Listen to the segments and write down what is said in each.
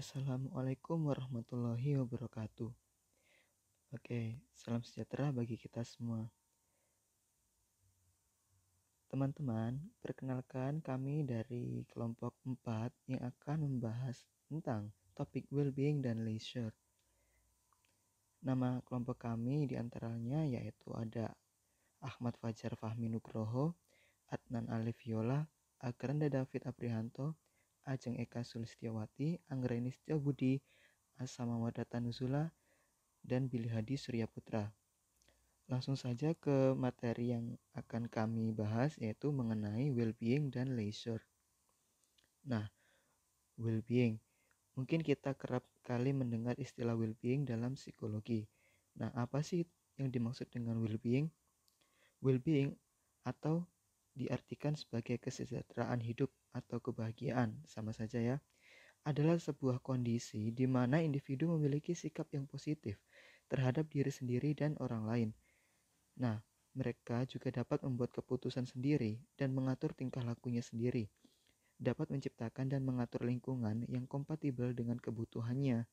Assalamualaikum warahmatullahi wabarakatuh. Oke, salam sejahtera bagi kita semua. Teman-teman, perkenalkan kami dari kelompok 4 yang akan membahas tentang topik well-being dan leisure. Nama kelompok kami diantaranya yaitu ada Ahmad Fajar Fahmi Nugroho, Adnan Alif Viola, Agranda David Aprihanto, Ajeng Eka Sulistiawati, Anggreni Setiabudi, Asama Wadata Nuzula, dan Billy Hadi Surya Putra. Langsung saja ke materi yang akan kami bahas, yaitu mengenai well-being dan leisure. Nah, well-being. Mungkin kita kerap kali mendengar istilah well-being dalam psikologi. Nah, apa sih yang dimaksud dengan well-being? Well-being atau diartikan sebagai kesejahteraan hidup atau kebahagiaan, sama saja ya, adalah sebuah kondisi di mana individu memiliki sikap yang positif terhadap diri sendiri dan orang lain. Nah, mereka juga dapat membuat keputusan sendiri dan mengatur tingkah lakunya sendiri, dapat menciptakan dan mengatur lingkungan yang kompatibel dengan kebutuhannya,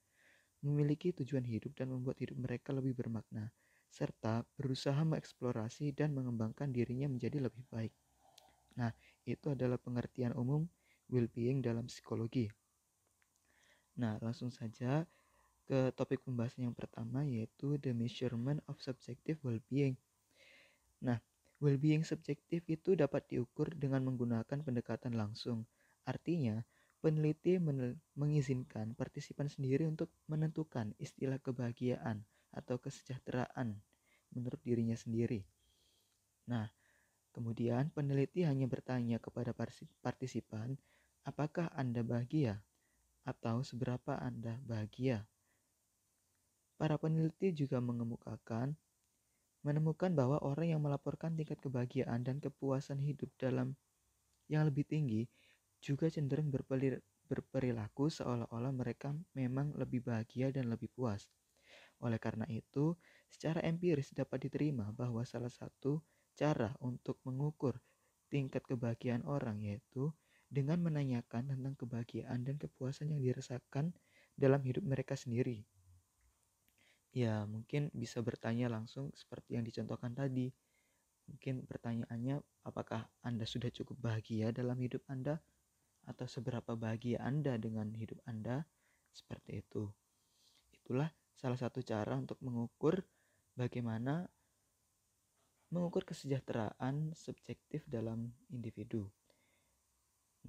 memiliki tujuan hidup dan membuat hidup mereka lebih bermakna, serta berusaha mengeksplorasi dan mengembangkan dirinya menjadi lebih baik. Nah, itu adalah pengertian umum well-being dalam psikologi. Nah, langsung saja ke topik pembahasan yang pertama, yaitu the measurement of subjective well-being. Nah, well-being subjektif itu dapat diukur dengan menggunakan pendekatan langsung. Artinya, peneliti mengizinkan partisipan sendiri untuk menentukan istilah kebahagiaan atau kesejahteraan menurut dirinya sendiri. Nah, kemudian peneliti hanya bertanya kepada partisipan, apakah Anda bahagia? Atau seberapa Anda bahagia? Para peneliti juga menemukan bahwa orang yang melaporkan tingkat kebahagiaan dan kepuasan hidup dalam yang lebih tinggi juga cenderung berperilaku seolah-olah mereka memang lebih bahagia dan lebih puas. Oleh karena itu, secara empiris dapat diterima bahwa salah satu cara untuk mengukur tingkat kebahagiaan orang yaitu dengan menanyakan tentang kebahagiaan dan kepuasan yang dirasakan dalam hidup mereka sendiri. Ya, mungkin bisa bertanya langsung seperti yang dicontohkan tadi. Mungkin pertanyaannya, apakah Anda sudah cukup bahagia dalam hidup Anda? Atau seberapa bahagia Anda dengan hidup Anda? Seperti itu. Itulah salah satu cara untuk mengukur bagaimana mengukur kesejahteraan subjektif dalam individu.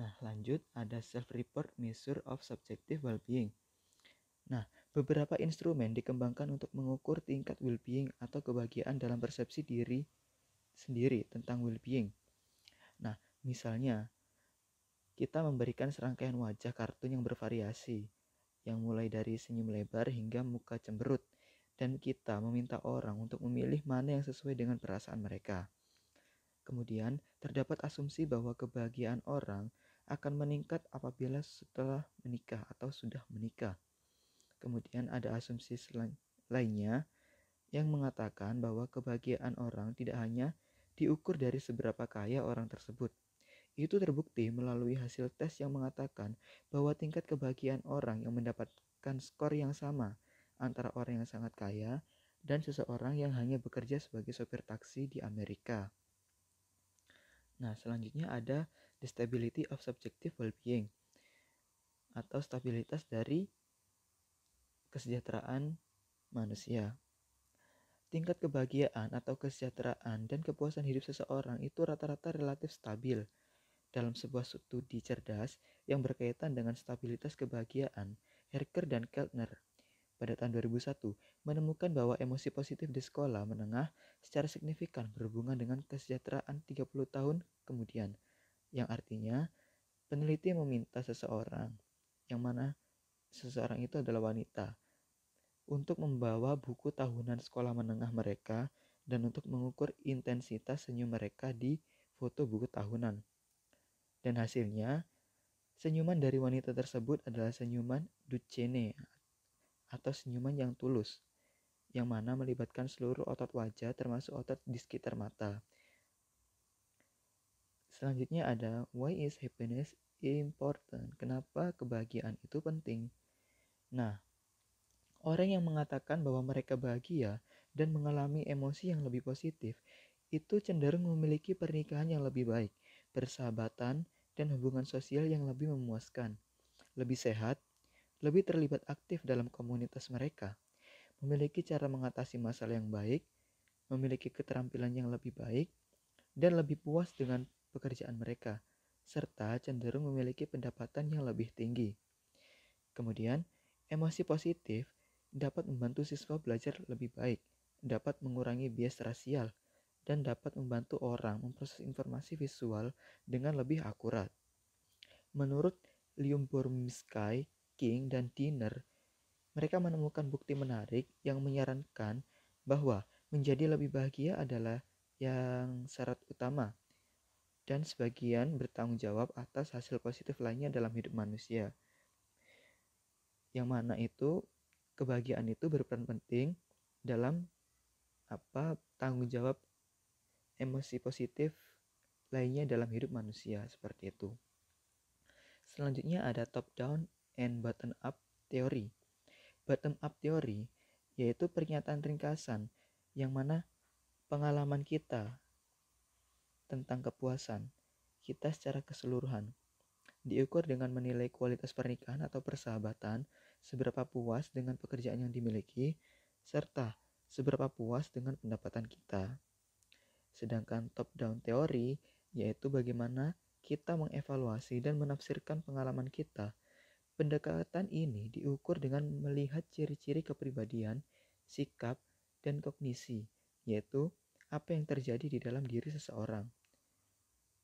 Nah, lanjut ada self-report measure of subjective well-being. Nah, beberapa instrumen dikembangkan untuk mengukur tingkat well-being atau kebahagiaan dalam persepsi diri sendiri tentang well-being. Nah, misalnya kita memberikan serangkaian wajah kartun yang bervariasi, yang mulai dari senyum lebar hingga muka cemberut, dan kita meminta orang untuk memilih mana yang sesuai dengan perasaan mereka. Kemudian, terdapat asumsi bahwa kebahagiaan orang akan meningkat apabila setelah menikah atau sudah menikah. Kemudian ada asumsi lainnya yang mengatakan bahwa kebahagiaan orang tidak hanya diukur dari seberapa kaya orang tersebut. Itu terbukti melalui hasil tes yang mengatakan bahwa tingkat kebahagiaan orang yang mendapatkan skor yang sama antara orang yang sangat kaya dan seseorang yang hanya bekerja sebagai sopir taksi di Amerika. Nah, selanjutnya ada the stability of subjective well-being atau stabilitas dari kesejahteraan manusia. Tingkat kebahagiaan atau kesejahteraan dan kepuasan hidup seseorang itu rata-rata relatif stabil. Dalam sebuah studi cerdas yang berkaitan dengan stabilitas kebahagiaan, Herker dan Keltner pada tahun 2001 menemukan bahwa emosi positif di sekolah menengah secara signifikan berhubungan dengan kesejahteraan 30 tahun kemudian, yang artinya peneliti meminta seseorang, yang mana seseorang itu adalah wanita, untuk membawa buku tahunan sekolah menengah mereka dan untuk mengukur intensitas senyum mereka di foto buku tahunan. Dan hasilnya, senyuman dari wanita tersebut adalah senyuman Duchenne atau senyuman yang tulus, yang mana melibatkan seluruh otot wajah termasuk otot di sekitar mata. Selanjutnya ada why is happiness important? Kenapa kebahagiaan itu penting? Nah, orang yang mengatakan bahwa mereka bahagia dan mengalami emosi yang lebih positif itu cenderung memiliki pernikahan yang lebih baik, persahabatan, dan hubungan sosial yang lebih memuaskan, lebih sehat, lebih terlibat aktif dalam komunitas mereka, memiliki cara mengatasi masalah yang baik, memiliki keterampilan yang lebih baik, dan lebih puas dengan pekerjaan mereka, serta cenderung memiliki pendapatan yang lebih tinggi. Kemudian, emosi positif dapat membantu siswa belajar lebih baik, dapat mengurangi bias rasial, dan dapat membantu orang memproses informasi visual dengan lebih akurat. Menurut Lyubomirsky, King, dan Dinner, mereka menemukan bukti menarik yang menyarankan bahwa menjadi lebih bahagia adalah yang syarat utama dan sebagian bertanggung jawab atas hasil positif lainnya dalam hidup manusia. Yang mana itu kebahagiaan itu berperan penting dalam tanggung jawab emosi positif lainnya dalam hidup manusia, seperti itu. Selanjutnya ada top down and bottom up teori. Bottom up teori yaitu pernyataan ringkasan yang mana pengalaman kita tentang kepuasan kita secara keseluruhan diukur dengan menilai kualitas pernikahan atau persahabatan, seberapa puas dengan pekerjaan yang dimiliki, serta seberapa puas dengan pendapatan kita. Sedangkan top-down teori yaitu bagaimana kita mengevaluasi dan menafsirkan pengalaman kita. Pendekatan ini diukur dengan melihat ciri-ciri kepribadian, sikap, dan kognisi, yaitu apa yang terjadi di dalam diri seseorang.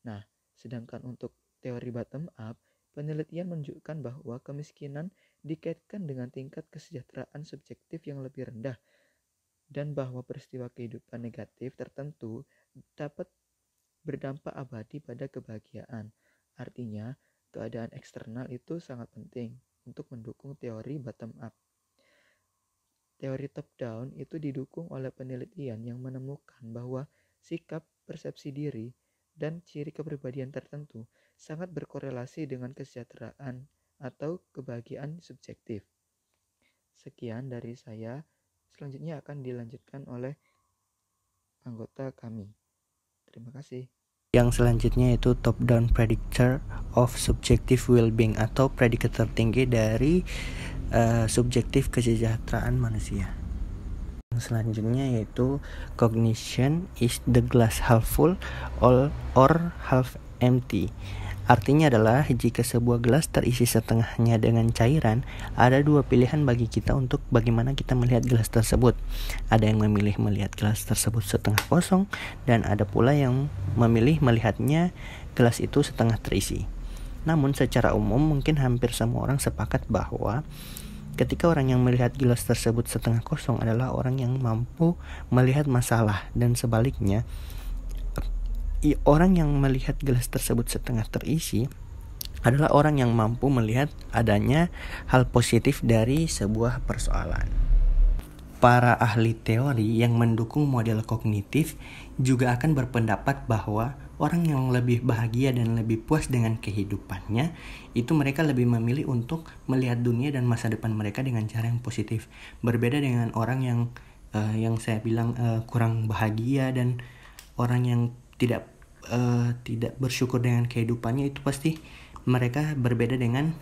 Nah, sedangkan untuk teori bottom up, penelitian menunjukkan bahwa kemiskinan dikaitkan dengan tingkat kesejahteraan subjektif yang lebih rendah dan bahwa peristiwa kehidupan negatif tertentu dapat berdampak abadi pada kebahagiaan. Artinya, keadaan eksternal itu sangat penting untuk mendukung teori bottom up. Teori top down itu didukung oleh penelitian yang menemukan bahwa sikap, persepsi diri, dan ciri kepribadian tertentu sangat berkorelasi dengan kesejahteraan atau kebahagiaan subjektif. Sekian dari saya, selanjutnya akan dilanjutkan oleh anggota kami. Terima kasih. Yang selanjutnya yaitu top down predictor of subjective well-being atau predikat tertinggi dari subjektif kesejahteraan manusia. Yang selanjutnya yaitu cognition is the glass half full or half empty. Artinya adalah jika sebuah gelas terisi setengahnya dengan cairan, ada dua pilihan bagi kita untuk bagaimana kita melihat gelas tersebut. Ada yang memilih melihat gelas tersebut setengah kosong, dan ada pula yang memilih melihatnya gelas itu setengah terisi. Namun secara umum mungkin hampir semua orang sepakat bahwa ketika orang yang melihat gelas tersebut setengah kosong adalah orang yang mampu melihat masalah, dan sebaliknya orang yang melihat gelas tersebut setengah terisi adalah orang yang mampu melihat adanya hal positif dari sebuah persoalan. Para ahli teori yang mendukung model kognitif juga akan berpendapat bahwa orang yang lebih bahagia dan lebih puas dengan kehidupannya itu mereka lebih memilih untuk melihat dunia dan masa depan mereka dengan cara yang positif. Berbeda dengan orang yang saya bilang kurang bahagia dan orang yang tidak bersyukur dengan kehidupannya, itu pasti mereka berbeda dengan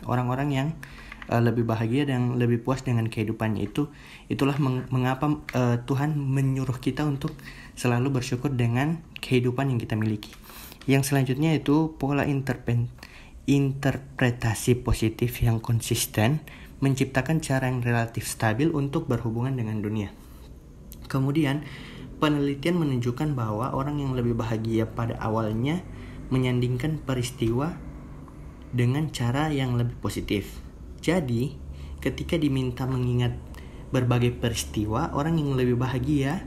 orang-orang yang lebih bahagia dan lebih puas dengan kehidupannya. Itulah mengapa Tuhan menyuruh kita untuk selalu bersyukur dengan kehidupan yang kita miliki. Yang selanjutnya itu pola interpretasi positif yang konsisten menciptakan cara yang relatif stabil untuk berhubungan dengan dunia. Kemudian penelitian menunjukkan bahwa orang yang lebih bahagia pada awalnya menyandingkan peristiwa dengan cara yang lebih positif. Jadi, ketika diminta mengingat berbagai peristiwa, orang yang lebih bahagia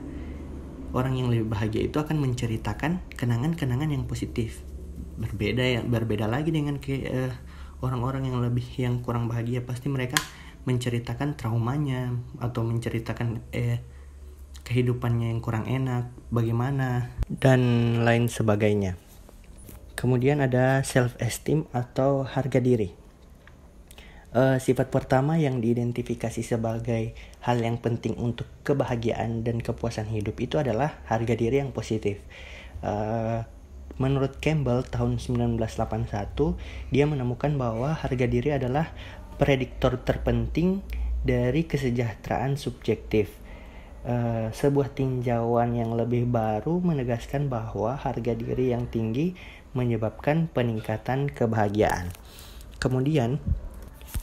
itu akan menceritakan kenangan-kenangan yang positif. Berbeda lagi dengan orang-orang yang kurang bahagia, pasti mereka menceritakan traumanya atau menceritakan kehidupannya yang kurang enak, bagaimana, dan lain sebagainya. Kemudian ada self-esteem atau harga diri. Sifat pertama yang diidentifikasi sebagai hal yang penting untuk kebahagiaan dan kepuasan hidup itu adalah harga diri yang positif. Menurut Campbell tahun 1981, dia menemukan bahwa harga diri adalah prediktor terpenting dari kesejahteraan subjektif. Sebuah tinjauan yang lebih baru menegaskan bahwa harga diri yang tinggi menyebabkan peningkatan kebahagiaan. Kemudian,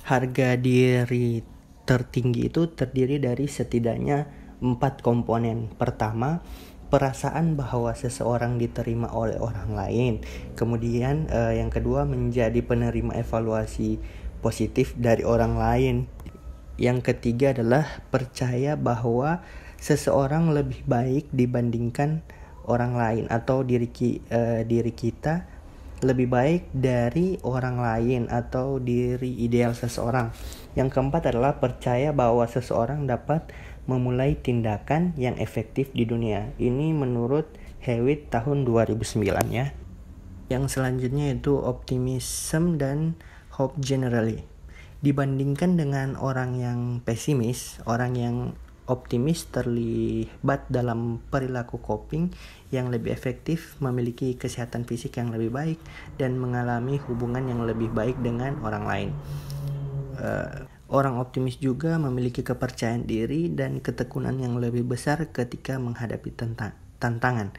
harga diri tertinggi itu terdiri dari setidaknya 4 komponen. Pertama, perasaan bahwa seseorang diterima oleh orang lain. Kemudian yang kedua, menjadi penerima evaluasi positif dari orang lain. Yang ketiga adalah percaya bahwa seseorang lebih baik dibandingkan orang lain, atau diri kita lebih baik dari orang lain atau diri ideal seseorang. Yang keempat adalah percaya bahwa seseorang dapat memulai tindakan yang efektif di dunia. Ini menurut Hewitt tahun 2009 ya. Yang selanjutnya itu optimism dan hope generally. Dibandingkan dengan orang yang pesimis, orang yang optimis terlibat dalam perilaku coping yang lebih efektif, memiliki kesehatan fisik yang lebih baik, dan mengalami hubungan yang lebih baik dengan orang lain. Orang optimis juga memiliki kepercayaan diri dan ketekunan yang lebih besar ketika menghadapi tantangan.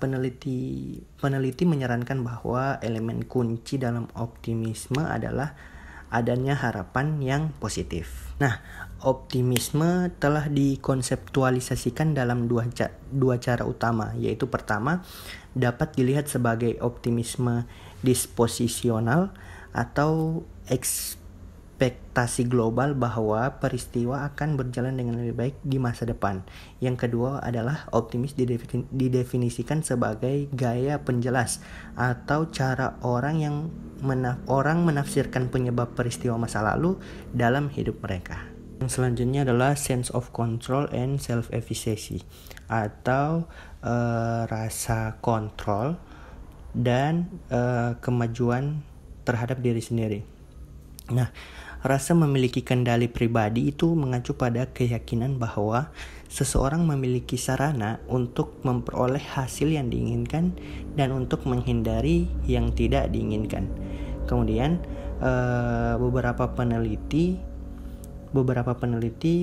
Peneliti menyarankan bahwa elemen kunci dalam optimisme adalah adanya harapan yang positif. Nah, optimisme telah dikonseptualisasikan dalam dua cara utama, yaitu pertama, dapat dilihat sebagai optimisme disposisional atau ekspektasi global bahwa peristiwa akan berjalan dengan lebih baik di masa depan. Yang kedua adalah optimis didefinisikan sebagai gaya penjelas atau cara orang menafsirkan penyebab peristiwa masa lalu dalam hidup mereka. Yang selanjutnya adalah sense of control and self-efficacy atau rasa kontrol dan kemajuan terhadap diri sendiri. Nah, rasa memiliki kendali pribadi itu mengacu pada keyakinan bahwa seseorang memiliki sarana untuk memperoleh hasil yang diinginkan dan untuk menghindari yang tidak diinginkan. Kemudian beberapa peneliti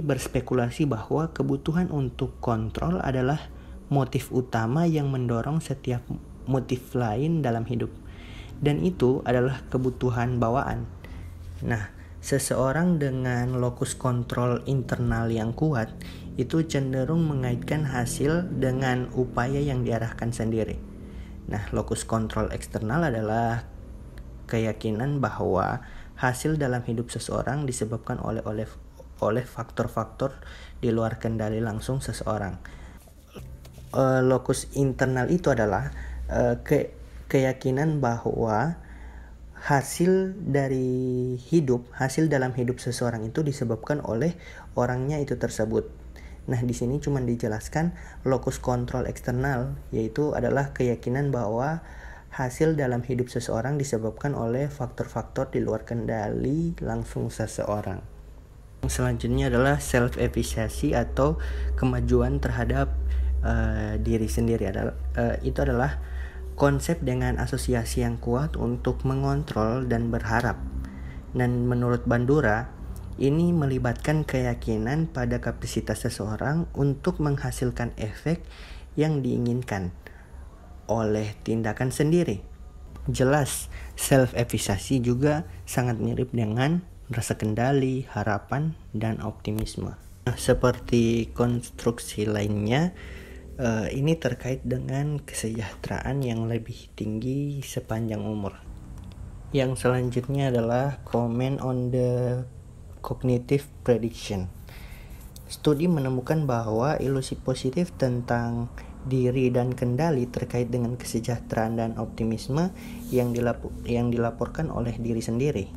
berspekulasi bahwa kebutuhan untuk kontrol adalah motif utama yang mendorong setiap motif lain dalam hidup, dan itu adalah kebutuhan bawaan. Nah, seseorang dengan lokus kontrol internal yang kuat itu cenderung mengaitkan hasil dengan upaya yang diarahkan sendiri. Nah, lokus kontrol eksternal adalah keyakinan bahwa hasil dalam hidup seseorang disebabkan oleh faktor-faktor di luar kendali langsung seseorang. Lokus internal itu adalah keyakinan bahwa hasil dalam hidup seseorang itu disebabkan oleh orangnya itu tersebut. Nah, di sini cuma dijelaskan lokus kontrol eksternal, yaitu adalah keyakinan bahwa hasil dalam hidup seseorang disebabkan oleh faktor-faktor di luar kendali langsung seseorang. Yang selanjutnya adalah self-efficacy atau kemajuan terhadap diri sendiri. Itu adalah konsep dengan asosiasi yang kuat untuk mengontrol dan berharap. Dan menurut Bandura, ini melibatkan keyakinan pada kapasitas seseorang untuk menghasilkan efek yang diinginkan oleh tindakan sendiri. Jelas, self-efficacy juga sangat mirip dengan rasa kendali, harapan, dan optimisme. Nah, seperti konstruksi lainnya, ini terkait dengan kesejahteraan yang lebih tinggi sepanjang umur. Yang selanjutnya adalah comment on the cognitive prediction. Studi menemukan bahwa ilusi positif tentang diri dan kendali terkait dengan kesejahteraan dan optimisme yang dilaporkan oleh diri sendiri.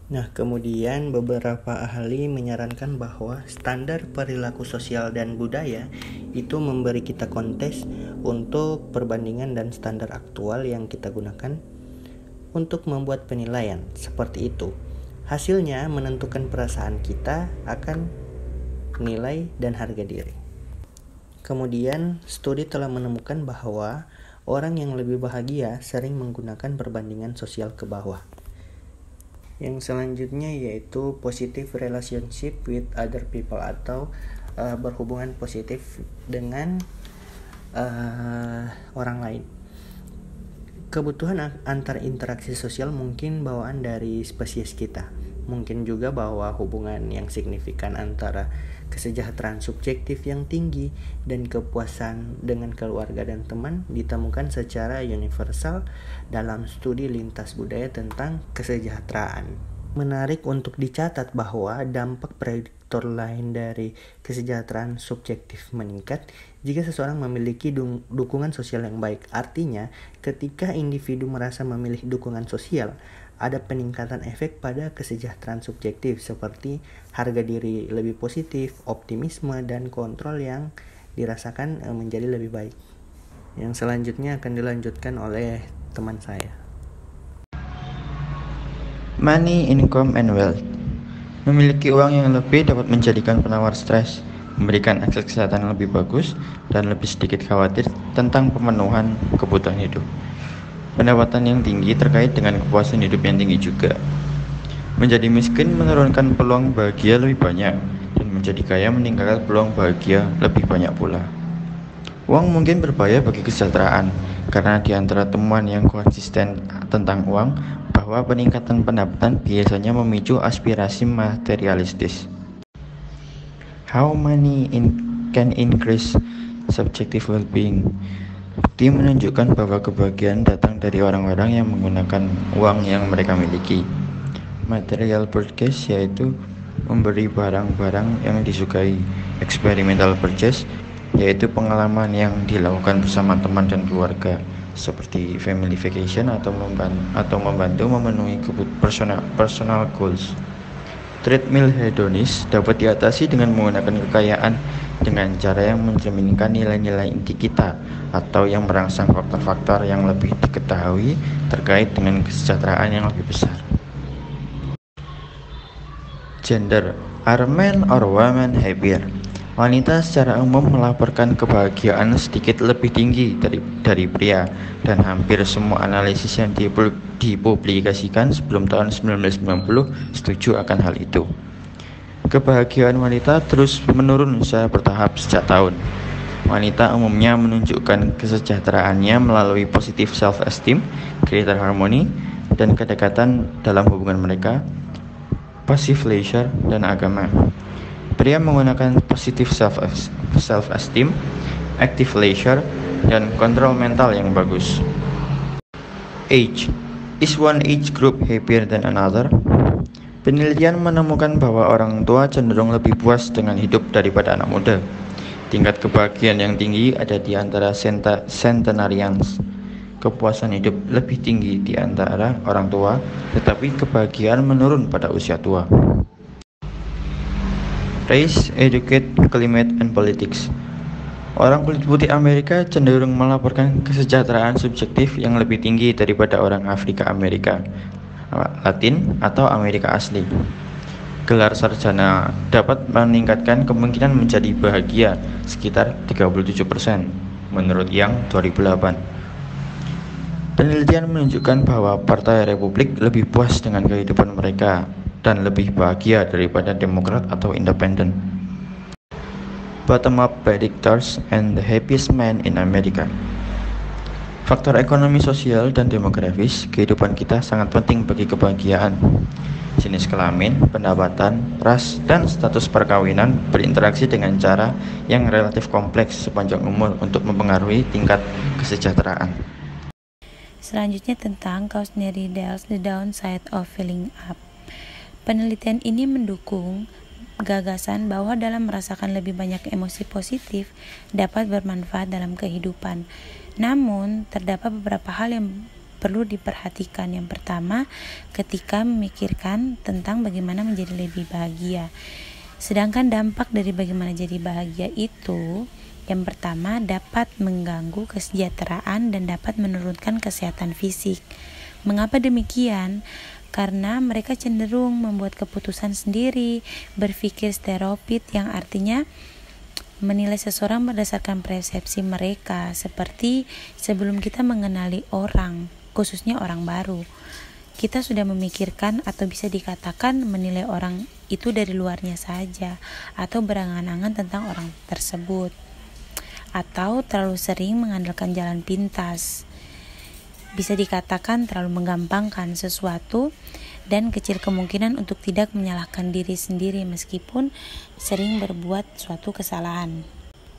Nah, kemudian beberapa ahli menyarankan bahwa standar perilaku sosial dan budaya itu memberi kita konteks untuk perbandingan dan standar aktual yang kita gunakan untuk membuat penilaian seperti itu. Hasilnya menentukan perasaan kita akan nilai dan harga diri. Kemudian, studi telah menemukan bahwa orang yang lebih bahagia sering menggunakan perbandingan sosial ke bawah. Yang selanjutnya yaitu positive relationship with other people atau berhubungan positif dengan orang lain. Kebutuhan antar interaksi sosial mungkin bawaan dari spesies kita. Mungkin juga bahwa hubungan yang signifikan antara kesejahteraan subjektif yang tinggi dan kepuasan dengan keluarga dan teman ditemukan secara universal dalam studi lintas budaya tentang kesejahteraan. Menarik untuk dicatat bahwa dampak prediktor lain dari kesejahteraan subjektif meningkat jika seseorang memiliki dukungan sosial yang baik. Artinya, ketika individu merasa memilih dukungan sosial, ada peningkatan efek pada kesejahteraan subjektif seperti harga diri lebih positif, optimisme, dan kontrol yang dirasakan menjadi lebih baik. Yang selanjutnya akan dilanjutkan oleh teman saya. Money, income, and wealth. Memiliki uang yang lebih dapat menjadikan penawar stres, memberikan akses kesehatan yang lebih bagus, dan lebih sedikit khawatir tentang pemenuhan kebutuhan hidup. Pendapatan yang tinggi terkait dengan kepuasan hidup yang tinggi juga. Menjadi miskin menurunkan peluang bahagia lebih banyak, dan menjadi kaya meningkatkan peluang bahagia lebih banyak pula. Uang mungkin berbahaya bagi kesejahteraan, karena di antara temuan yang konsisten tentang uang, bahwa peningkatan pendapatan biasanya memicu aspirasi materialistis. How money can increase subjective well-being? Bukti menunjukkan bahwa kebahagiaan datang dari orang-orang yang menggunakan uang yang mereka miliki. Material purchase yaitu memberi barang-barang yang disukai. Experimental purchase yaitu pengalaman yang dilakukan bersama teman dan keluarga, seperti family vacation atau membantu memenuhi personal goals. Treadmill hedonis dapat diatasi dengan menggunakan kekayaan dengan cara yang mencerminkan nilai-nilai inti kita atau yang merangsang faktor-faktor yang lebih diketahui terkait dengan kesejahteraan yang lebih besar. Gender. Are men or women happier? Wanita secara umum melaporkan kebahagiaan sedikit lebih tinggi dari pria, dan hampir semua analisis yang dipublikasikan sebelum tahun 1990 setuju akan hal itu. Kebahagiaan wanita terus menurun secara bertahap sejak tahun. Wanita umumnya menunjukkan kesejahteraannya melalui positive self-esteem, greater harmony, dan kedekatan dalam hubungan mereka, passive leisure, dan agama. Pria menggunakan positive self-esteem, active leisure, dan kontrol mental yang bagus. Age. Is one age group happier than another? Penelitian menemukan bahwa orang tua cenderung lebih puas dengan hidup daripada anak muda. Tingkat kebahagiaan yang tinggi ada di antara centenarians. Kepuasan hidup lebih tinggi di antara orang tua, tetapi kebahagiaan menurun pada usia tua. Race, educate, climate, and politics. Orang kulit putih Amerika cenderung melaporkan kesejahteraan subjektif yang lebih tinggi daripada orang Afrika Amerika, Latin, atau Amerika asli. Gelar sarjana dapat meningkatkan kemungkinan menjadi bahagia sekitar 37% menurut Yang 2008. Penelitian menunjukkan bahwa Partai Republik lebih puas dengan kehidupan mereka dan lebih bahagia daripada Demokrat atau Independen. Bottom-up predictors and the happiest man in America. Faktor ekonomi, sosial, dan demografis kehidupan kita sangat penting bagi kebahagiaan. Jenis kelamin, pendapatan, ras, dan status perkawinan berinteraksi dengan cara yang relatif kompleks sepanjang umur untuk mempengaruhi tingkat kesejahteraan. Selanjutnya tentang cautionary tales, the downside of filling up. Penelitian ini mendukung gagasan bahwa dalam merasakan lebih banyak emosi positif dapat bermanfaat dalam kehidupan. Namun, terdapat beberapa hal yang perlu diperhatikan. Yang pertama, ketika memikirkan tentang bagaimana menjadi lebih bahagia. Sedangkan dampak dari bagaimana jadi bahagia itu, yang pertama dapat mengganggu kesejahteraan dan dapat menurunkan kesehatan fisik. Mengapa demikian? karena mereka cenderung membuat keputusan sendiri, berpikir stereotip yang artinya menilai seseorang berdasarkan persepsi mereka, seperti sebelum kita mengenali orang, khususnya orang baru. Kita sudah memikirkan atau bisa dikatakan menilai orang itu dari luarnya saja, atau berangan-angan tentang orang tersebut, atau terlalu sering mengandalkan jalan pintas. Bisa dikatakan terlalu menggampangkan sesuatu dan kecil kemungkinan untuk tidak menyalahkan diri sendiri meskipun sering berbuat suatu kesalahan.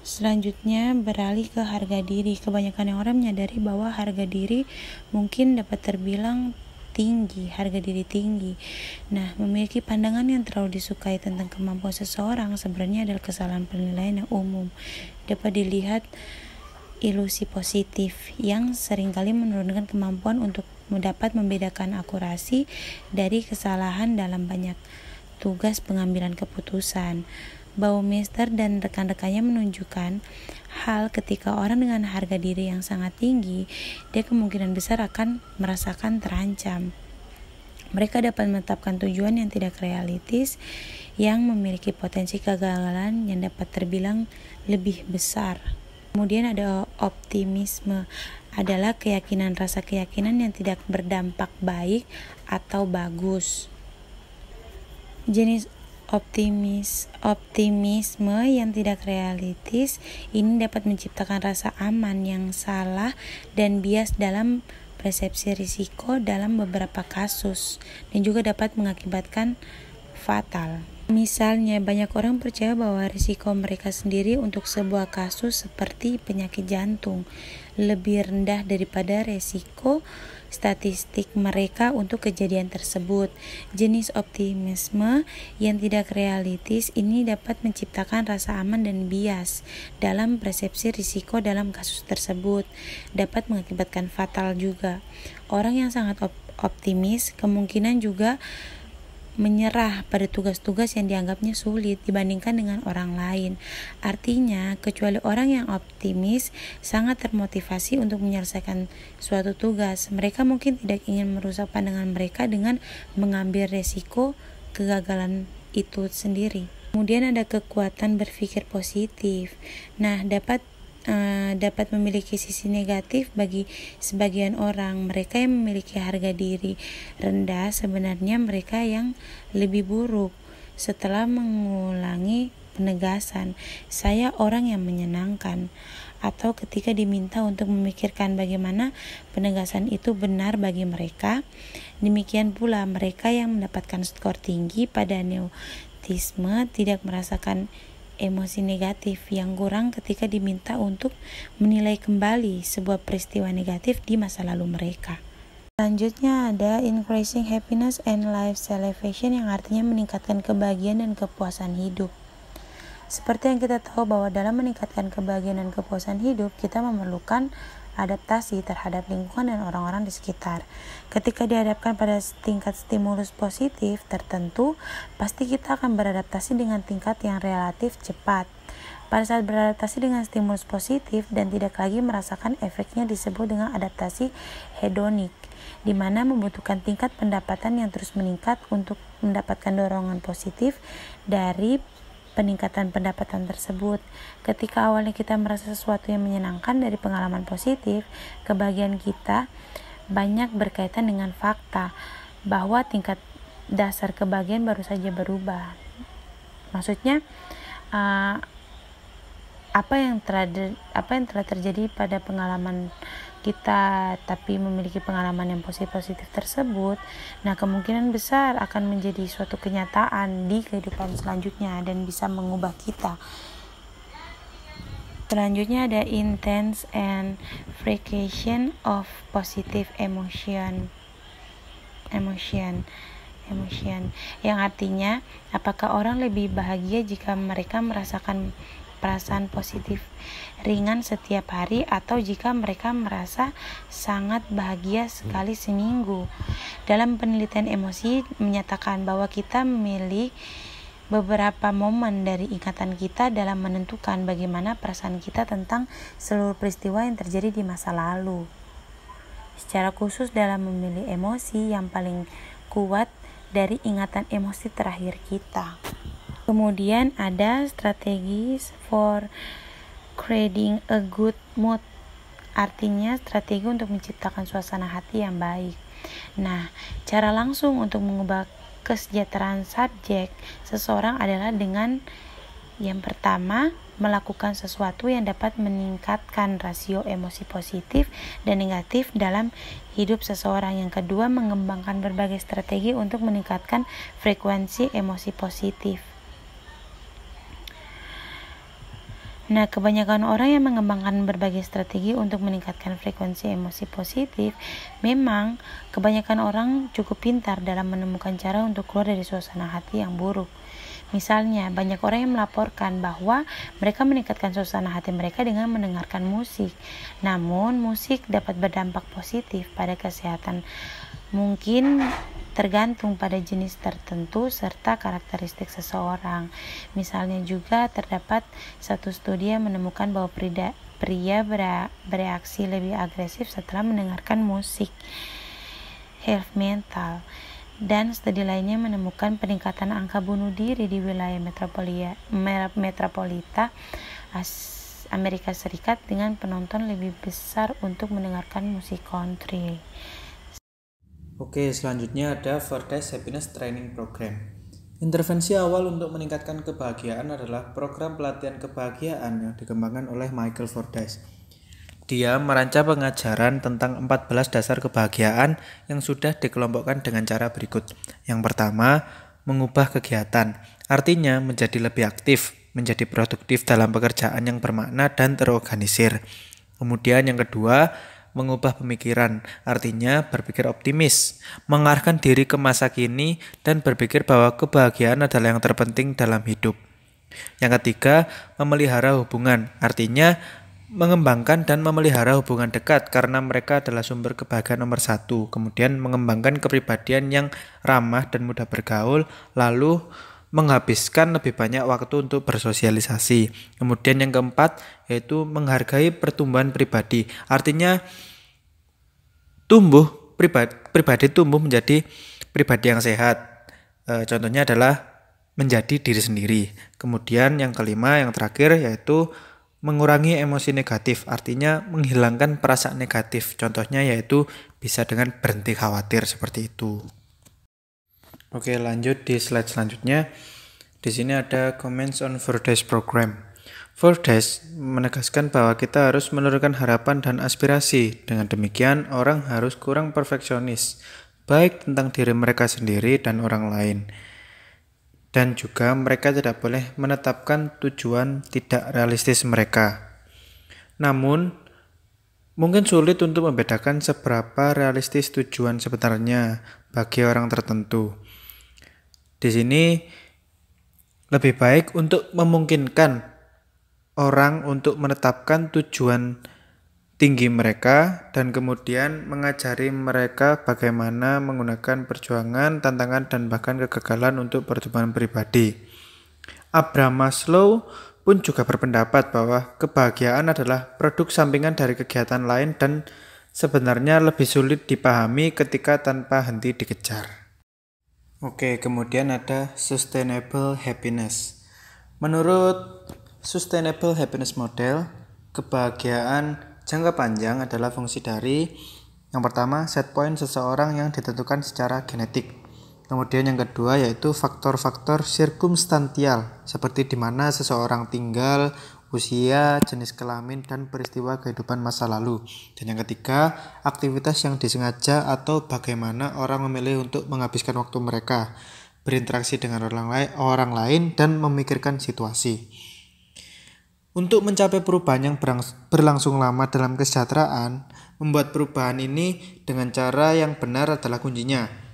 Selanjutnya beralih ke harga diri. Kebanyakan orang menyadari bahwa harga diri mungkin dapat terbilang tinggi, harga diri tinggi. Nah, memiliki pandangan yang terlalu disukai tentang kemampuan seseorang sebenarnya adalah kesalahan penilaian yang umum. Dapat dilihat ilusi positif yang seringkali menurunkan kemampuan untuk dapat membedakan akurasi dari kesalahan dalam banyak tugas pengambilan keputusan. Baumeister dan rekan-rekannya menunjukkan hal ketika orang dengan harga diri yang sangat tinggi, dia kemungkinan besar akan merasakan terancam. Mereka dapat menetapkan tujuan yang tidak realistis, yang memiliki potensi kegagalan yang dapat terbilang lebih besar. Kemudian ada optimisme, adalah rasa keyakinan yang tidak berdampak baik atau bagus. Jenis optimisme yang tidak realistis ini dapat menciptakan rasa aman yang salah dan bias dalam persepsi risiko dalam beberapa kasus, dan juga dapat mengakibatkan fatal. Misalnya, banyak orang percaya bahwa risiko mereka sendiri untuk sebuah kasus seperti penyakit jantung lebih rendah daripada risiko statistik mereka untuk kejadian tersebut. Jenis optimisme yang tidak realistis ini dapat menciptakan rasa aman dan bias dalam persepsi risiko dalam kasus tersebut, dapat mengakibatkan fatal juga. Orang yang sangat optimis kemungkinan juga menyerah pada tugas-tugas yang dianggapnya sulit dibandingkan dengan orang lain. Artinya, kecuali orang yang optimis sangat termotivasi untuk menyelesaikan suatu tugas, mereka mungkin tidak ingin merusak pandangan mereka dengan mengambil resiko kegagalan itu sendiri. Kemudian ada kekuatan berpikir positif. Nah, dapat memiliki sisi negatif bagi sebagian orang. Mereka yang memiliki harga diri rendah sebenarnya mereka yang lebih buruk. Setelah mengulangi penegasan, saya orang yang menyenangkan, atau ketika diminta untuk memikirkan bagaimana penegasan itu benar bagi mereka, demikian pula mereka yang mendapatkan skor tinggi pada neurotisme tidak merasakan emosi negatif yang kurang ketika diminta untuk menilai kembali sebuah peristiwa negatif di masa lalu mereka. Selanjutnya ada increasing happiness and life celebration, yang artinya meningkatkan kebahagiaan dan kepuasan hidup. Seperti yang kita tahu bahwa dalam meningkatkan kebahagiaan dan kepuasan hidup, kita memerlukan adaptasi terhadap lingkungan dan orang-orang di sekitar. Ketika dihadapkan pada tingkat stimulus positif tertentu, pasti kita akan beradaptasi dengan tingkat yang relatif cepat. Pada saat beradaptasi dengan stimulus positif dan tidak lagi merasakan efeknya disebut dengan adaptasi hedonik, di mana membutuhkan tingkat pendapatan yang terus meningkat untuk mendapatkan dorongan positif dari peningkatan pendapatan tersebut. Ketika awalnya kita merasa sesuatu yang menyenangkan dari pengalaman positif, kebahagiaan kita banyak berkaitan dengan fakta bahwa tingkat dasar kebahagiaan baru saja berubah. Maksudnya apa yang telah terjadi pada pengalaman kita tapi memiliki pengalaman yang positif tersebut, nah kemungkinan besar akan menjadi suatu kenyataan di kehidupan selanjutnya dan bisa mengubah kita. Selanjutnya ada intense and frequency of positive emotion, yang artinya apakah orang lebih bahagia jika mereka merasakan perasaan positif ringan setiap hari atau jika mereka merasa sangat bahagia sekali seminggu. Dalam penelitian emosi menyatakan bahwa kita memilih beberapa momen dari ingatan kita dalam menentukan bagaimana perasaan kita tentang seluruh peristiwa yang terjadi di masa lalu. Secara khusus dalam memilih emosi yang paling kuat dari ingatan emosi terakhir kita. Kemudian ada strategies for creating a good mood, artinya strategi untuk menciptakan suasana hati yang baik. Nah, cara langsung untuk mengubah kesejahteraan subjek seseorang adalah dengan yang pertama, melakukan sesuatu yang dapat meningkatkan rasio emosi positif dan negatif dalam hidup seseorang. Yang kedua, mengembangkan berbagai strategi untuk meningkatkan frekuensi emosi positif. Nah, kebanyakan orang yang mengembangkan berbagai strategi untuk meningkatkan frekuensi emosi positif, memang kebanyakan orang cukup pintar dalam menemukan cara untuk keluar dari suasana hati yang buruk. Misalnya, banyak orang yang melaporkan bahwa mereka meningkatkan suasana hati mereka dengan mendengarkan musik. Namun, musik dapat berdampak positif pada kesehatan. Mungkin tergantung pada jenis tertentu serta karakteristik seseorang. Misalnya juga terdapat satu studi yang menemukan bahwa pria bereaksi lebih agresif setelah mendengarkan musik health mental. Dan studi lainnya menemukan peningkatan angka bunuh diri di wilayah metropolita Amerika Serikat dengan penonton lebih besar untuk mendengarkan musik country. Oke, selanjutnya ada Fordyce Happiness Training Program. Intervensi awal untuk meningkatkan kebahagiaan adalah program pelatihan kebahagiaan yang dikembangkan oleh Michael Fordyce. Dia merancang pengajaran tentang 14 dasar kebahagiaan yang sudah dikelompokkan dengan cara berikut. Yang pertama, mengubah kegiatan, artinya menjadi lebih aktif, menjadi produktif dalam pekerjaan yang bermakna dan terorganisir. Kemudian yang kedua, mengubah pemikiran, artinya berpikir optimis, mengarahkan diri ke masa kini dan berpikir bahwa kebahagiaan adalah yang terpenting dalam hidup. Yang ketiga, memelihara hubungan, artinya mengembangkan dan memelihara hubungan dekat karena mereka adalah sumber kebahagiaan nomor satu. Kemudian mengembangkan kepribadian yang ramah dan mudah bergaul, lalu menghabiskan lebih banyak waktu untuk bersosialisasi. Kemudian yang keempat yaitu menghargai pertumbuhan pribadi. Artinya pribadi tumbuh menjadi pribadi yang sehat. Contohnya adalah menjadi diri sendiri. Kemudian yang kelima, yang terakhir yaitu mengurangi emosi negatif. Artinya menghilangkan perasaan negatif. Contohnya yaitu bisa dengan berhenti khawatir seperti itu. Oke, lanjut di slide selanjutnya. Di sini ada comments on Fordyce program. Fordyce menegaskan bahwa kita harus menurunkan harapan dan aspirasi. Dengan demikian, orang harus kurang perfeksionis, baik tentang diri mereka sendiri dan orang lain. Dan juga mereka tidak boleh menetapkan tujuan tidak realistis mereka. Namun, mungkin sulit untuk membedakan seberapa realistis tujuan sebenarnya bagi orang tertentu. Di sini lebih baik untuk memungkinkan orang untuk menetapkan tujuan tinggi mereka dan kemudian mengajari mereka bagaimana menggunakan perjuangan, tantangan, dan bahkan kegagalan untuk pertumbuhan pribadi. Abraham Maslow pun juga berpendapat bahwa kebahagiaan adalah produk sampingan dari kegiatan lain dan sebenarnya lebih sulit dipahami ketika tanpa henti dikejar. Oke, kemudian ada Sustainable Happiness. Menurut Sustainable Happiness Model, kebahagiaan jangka panjang adalah fungsi dari yang pertama, set point seseorang yang ditentukan secara genetik. Kemudian yang kedua yaitu faktor-faktor sirkumstansial seperti di mana seseorang tinggal, usia, jenis kelamin, dan peristiwa kehidupan masa lalu. Dan yang ketiga, aktivitas yang disengaja atau bagaimana orang memilih untuk menghabiskan waktu mereka, berinteraksi dengan orang lain, dan memikirkan situasi. Untuk mencapai perubahan yang berlangsung lama dalam kesejahteraan, membuat perubahan ini dengan cara yang benar adalah kuncinya.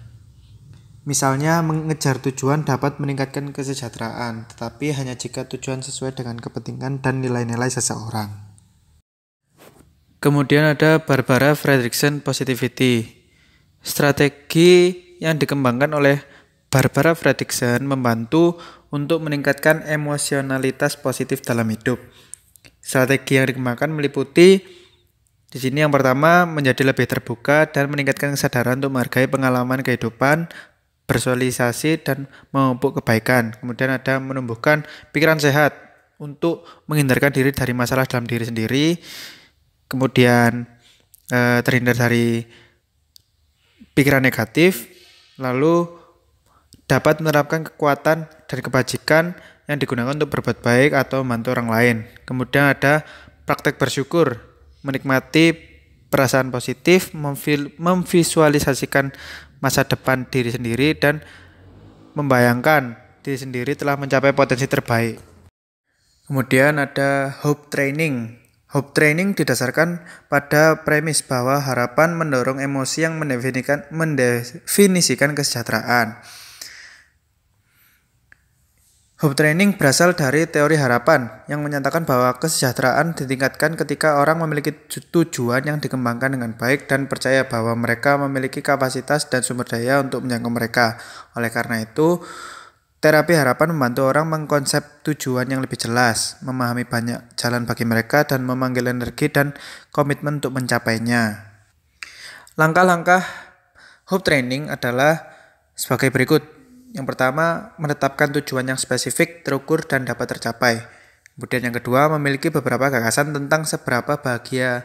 Misalnya, mengejar tujuan dapat meningkatkan kesejahteraan, tetapi hanya jika tujuan sesuai dengan kepentingan dan nilai-nilai seseorang. Kemudian ada Barbara Fredrickson Positivity. Strategi yang dikembangkan oleh Barbara Fredrickson membantu untuk meningkatkan emosionalitas positif dalam hidup. Strategi yang dikembangkan meliputi di sini yang pertama menjadi lebih terbuka dan meningkatkan kesadaran untuk menghargai pengalaman kehidupan, bersosialisasi dan memupuk kebaikan. Kemudian ada menumbuhkan pikiran sehat untuk menghindarkan diri dari masalah dalam diri sendiri. Kemudian terhindar dari pikiran negatif, lalu dapat menerapkan kekuatan dan kebajikan yang digunakan untuk berbuat baik atau membantu orang lain. Kemudian ada praktek bersyukur, menikmati perasaan positif, memvisualisasikan masa depan diri sendiri dan membayangkan diri sendiri telah mencapai potensi terbaik. Kemudian ada hope training. Hope training didasarkan pada premis bahwa harapan mendorong emosi yang mendefinisikan kesejahteraan. Hope training berasal dari teori harapan yang menyatakan bahwa kesejahteraan ditingkatkan ketika orang memiliki tujuan yang dikembangkan dengan baik dan percaya bahwa mereka memiliki kapasitas dan sumber daya untuk menjangkau mereka. Oleh karena itu, terapi harapan membantu orang mengkonsep tujuan yang lebih jelas, memahami banyak jalan bagi mereka, dan memanggil energi dan komitmen untuk mencapainya. Langkah-langkah hope training adalah sebagai berikut. Yang pertama, menetapkan tujuan yang spesifik, terukur, dan dapat tercapai. Kemudian yang kedua, memiliki beberapa gagasan tentang seberapa bahagia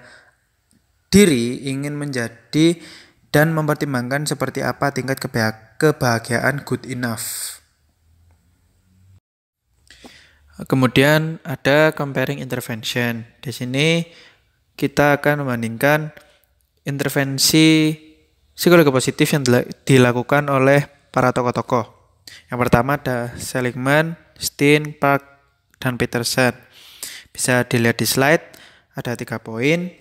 diri ingin menjadi dan mempertimbangkan seperti apa tingkat kebahagiaan good enough. Kemudian ada comparing intervention. Di sini kita akan membandingkan intervensi psikologi positif yang dilakukan oleh para tokoh-tokoh. Yang pertama ada Seligman, Stein, Park, dan Peterson. Bisa dilihat di slide, ada 3 poin.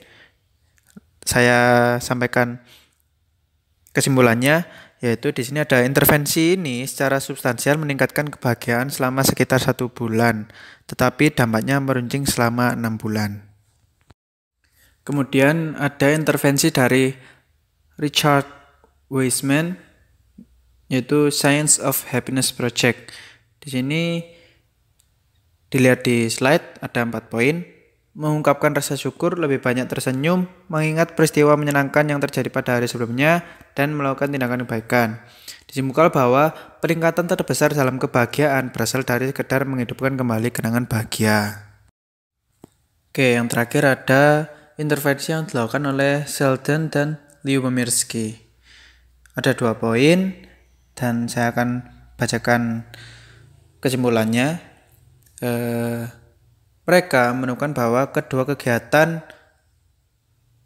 Saya sampaikan kesimpulannya, yaitu di sini ada intervensi ini secara substansial meningkatkan kebahagiaan selama sekitar 1 bulan, tetapi dampaknya meruncing selama 6 bulan. Kemudian ada intervensi dari Richard Wiseman, yaitu Science of Happiness Project. Di sini dilihat di slide ada 4 poin. Mengungkapkan rasa syukur, lebih banyak tersenyum, mengingat peristiwa menyenangkan yang terjadi pada hari sebelumnya, dan melakukan tindakan kebaikan. Disimpulkan bahwa peningkatan terbesar dalam kebahagiaan berasal dari sekedar menghidupkan kembali kenangan bahagia. Oke, yang terakhir ada intervensi yang dilakukan oleh Sheldon dan Lyubomirsky. Ada 2 poin. Dan saya akan bacakan kesimpulannya. Mereka menemukan bahwa kedua kegiatan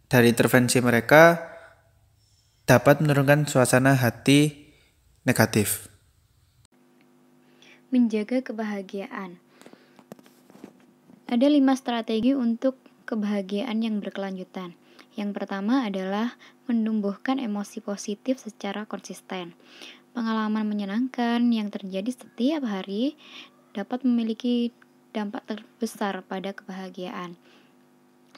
dari intervensi mereka dapat menurunkan suasana hati negatif. Menjaga kebahagiaan. Ada 5 strategi untuk kebahagiaan yang berkelanjutan. Yang pertama adalah menumbuhkan emosi positif secara konsisten. Pengalaman menyenangkan yang terjadi setiap hari dapat memiliki dampak terbesar pada kebahagiaan.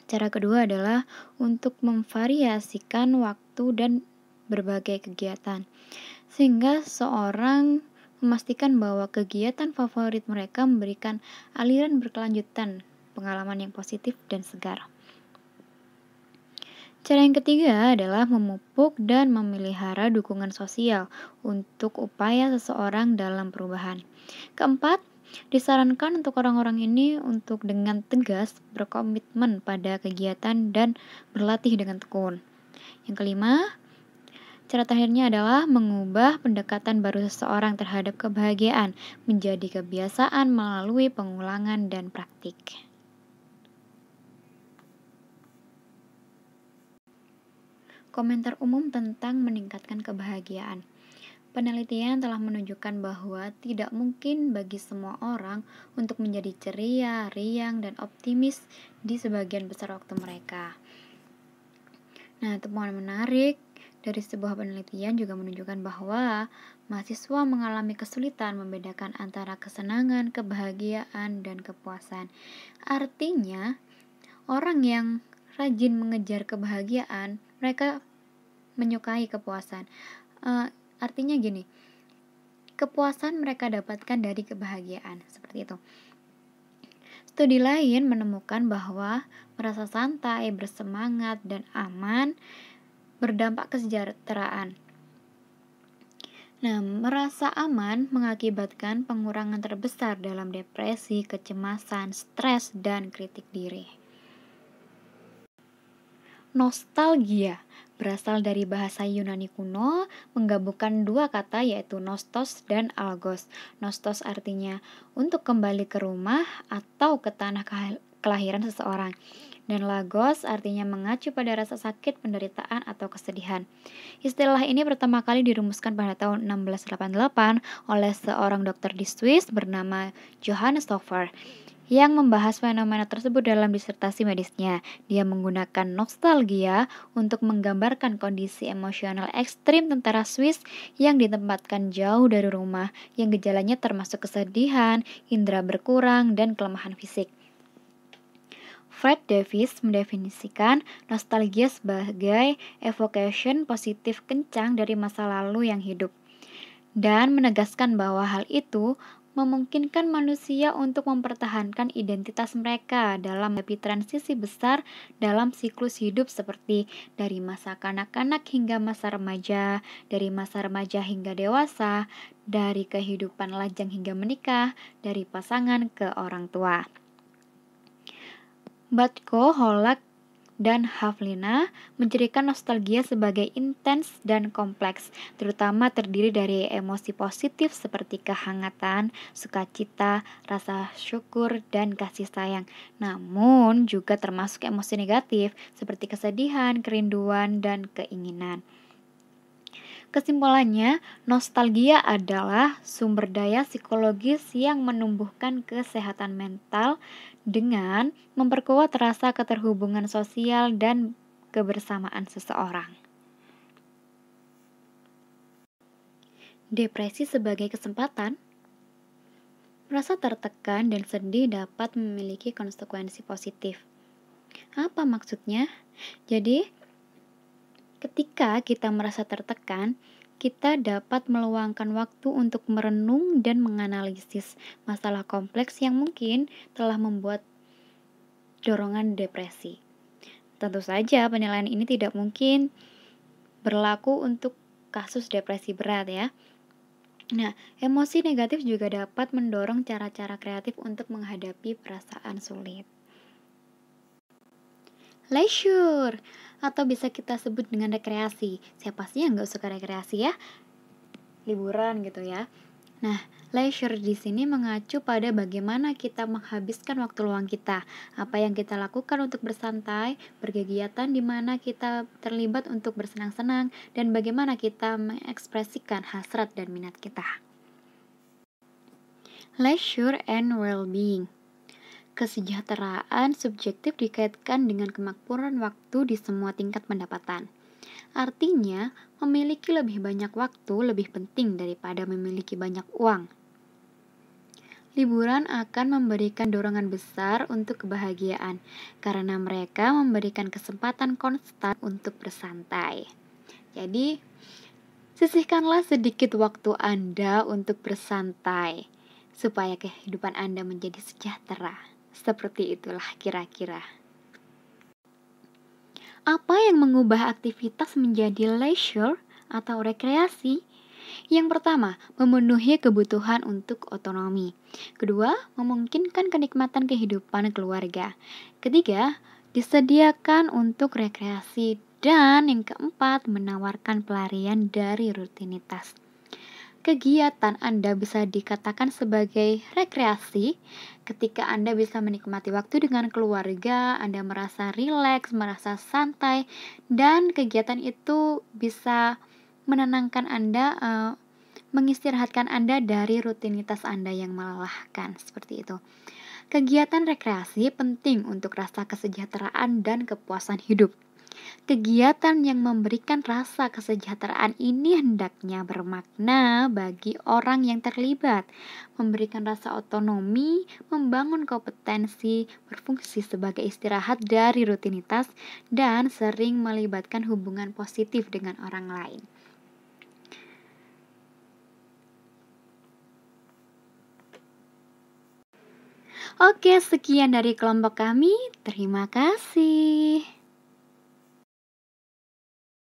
Cara kedua adalah untuk memvariasikan waktu dan berbagai kegiatan, sehingga seorang memastikan bahwa kegiatan favorit mereka memberikan aliran berkelanjutan, pengalaman yang positif dan segar. Cara yang ketiga adalah memupuk dan memelihara dukungan sosial untuk upaya seseorang dalam perubahan. Keempat, disarankan untuk orang-orang ini untuk dengan tegas berkomitmen pada kegiatan dan berlatih dengan tekun. Yang kelima, cara terakhirnya adalah mengubah pendekatan baru seseorang terhadap kebahagiaan menjadi kebiasaan melalui pengulangan dan praktik. Komentar umum tentang meningkatkan kebahagiaan. Penelitian telah menunjukkan bahwa tidak mungkin bagi semua orang untuk menjadi ceria, riang, dan optimis di sebagian besar waktu mereka. Nah, temuan menarik dari sebuah penelitian juga menunjukkan bahwa mahasiswa mengalami kesulitan membedakan antara kesenangan, kebahagiaan, dan kepuasan. Artinya, orang yang rajin mengejar kebahagiaan, mereka menyukai kepuasan. Artinya gini, kepuasan mereka dapatkan dari kebahagiaan, seperti itu. Studi lain menemukan bahwa merasa santai, bersemangat, dan aman berdampak kesejahteraan. Nah, merasa aman mengakibatkan pengurangan terbesar dalam depresi, kecemasan, stres, dan kritik diri. Nostalgia berasal dari bahasa Yunani kuno, menggabungkan dua kata yaitu nostos dan algos. Nostos artinya untuk kembali ke rumah atau ke tanah kelahiran seseorang. Dan lagos artinya mengacu pada rasa sakit, penderitaan, atau kesedihan. Istilah ini pertama kali dirumuskan pada tahun 1688 oleh seorang dokter di Swiss bernama Johannes Hofer yang membahas fenomena tersebut dalam disertasi medisnya. Dia menggunakan nostalgia untuk menggambarkan kondisi emosional ekstrim tentara Swiss yang ditempatkan jauh dari rumah, yang gejalanya termasuk kesedihan, indera berkurang, dan kelemahan fisik. Fred Davis mendefinisikan nostalgia sebagai evocation positif kencang dari masa lalu yang hidup, dan menegaskan bahwa hal itu memungkinkan manusia untuk mempertahankan identitas mereka dalam menghadapi transisi besar dalam siklus hidup seperti dari masa kanak-kanak hingga masa remaja, dari masa remaja hingga dewasa, dari kehidupan lajang hingga menikah, dari pasangan ke orang tua. Batko, Holak, dan Havlina mencirikan nostalgia sebagai intens dan kompleks, terutama terdiri dari emosi positif seperti kehangatan, sukacita, rasa syukur, dan kasih sayang. Namun juga termasuk emosi negatif seperti kesedihan, kerinduan, dan keinginan. Kesimpulannya, nostalgia adalah sumber daya psikologis yang menumbuhkan kesehatan mental dengan memperkuat rasa keterhubungan sosial dan kebersamaan seseorang. Depresi sebagai kesempatan. Merasa tertekan dan sedih dapat memiliki konsekuensi positif. Apa maksudnya? Jadi, ketika kita merasa tertekan, kita dapat meluangkan waktu untuk merenung dan menganalisis masalah kompleks yang mungkin telah membuat dorongan depresi. Tentu saja penilaian ini tidak mungkin berlaku untuk kasus depresi berat ya. Nah, emosi negatif juga dapat mendorong cara-cara kreatif untuk menghadapi perasaan sulit. Leisure, atau bisa kita sebut dengan rekreasi. Siapa sih yang gak suka rekreasi ya? Liburan gitu ya. Nah, leisure di sini mengacu pada bagaimana kita menghabiskan waktu luang kita, apa yang kita lakukan untuk bersantai, berkegiatan di mana kita terlibat untuk bersenang-senang, dan bagaimana kita mengekspresikan hasrat dan minat kita. Leisure and well-being. Kesejahteraan subjektif dikaitkan dengan kemakmuran waktu di semua tingkat pendapatan. Artinya, memiliki lebih banyak waktu lebih penting daripada memiliki banyak uang. Liburan akan memberikan dorongan besar untuk kebahagiaan, karena mereka memberikan kesempatan konstan untuk bersantai. Jadi, sisihkanlah sedikit waktu Anda untuk bersantai, supaya kehidupan Anda menjadi sejahtera. Seperti itulah kira-kira. Apa yang mengubah aktivitas menjadi leisure atau rekreasi? Yang pertama, memenuhi kebutuhan untuk otonomi. Kedua, memungkinkan kenikmatan kehidupan keluarga. Ketiga, disediakan untuk rekreasi. Dan yang keempat, menawarkan pelarian dari rutinitas. Kegiatan Anda bisa dikatakan sebagai rekreasi ketika Anda bisa menikmati waktu dengan keluarga, Anda merasa rileks, merasa santai, dan kegiatan itu bisa menenangkan Anda, mengistirahatkan Anda dari rutinitas Anda yang melelahkan, seperti itu. Kegiatan rekreasi penting untuk rasa kesejahteraan dan kepuasan hidup. Kegiatan yang memberikan rasa kesejahteraan ini hendaknya bermakna bagi orang yang terlibat, memberikan rasa otonomi, membangun kompetensi, berfungsi sebagai istirahat dari rutinitas, dan sering melibatkan hubungan positif dengan orang lain. Oke, sekian dari kelompok kami. Terima kasih.